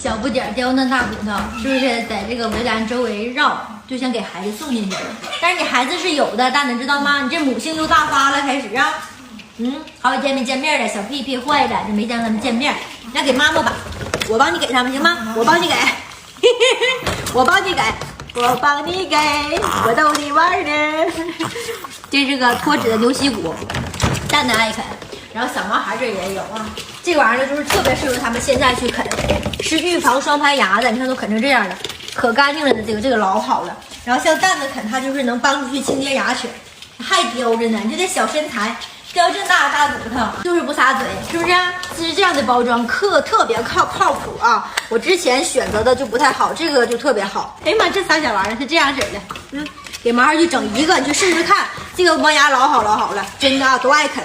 小不点儿刁难大骨头，是不是在这个围栏周围绕，就想给孩子送进去了？但是你孩子是有的，大能知道吗？你这母性又大发了，开始啊，好几天没见面了，小屁屁坏了，就没让他们见面。那给妈妈吧，我帮你给他们行吗？我帮你给，我帮你给，我帮你给，我逗你玩呢。这是个脱脂的牛膝骨，蛋蛋爱啃。然后小毛孩这也有啊，这玩意儿就是特别适合他们现在去啃，是预防双排牙的。你看都啃成这样了，可干净了的这个老好了。然后像蛋子啃，它就是能帮助去清洁牙齿，还叼着呢。你这小身材，叼这大骨头，就是不撒嘴，是不是？是这样的包装，特别靠谱啊。我之前选择的就不太好，这个就特别好。哎呀妈，这仨小玩意儿是这样式的，给毛孩去整一个，你去试试看。这个磨牙老好了，真的啊，都爱啃。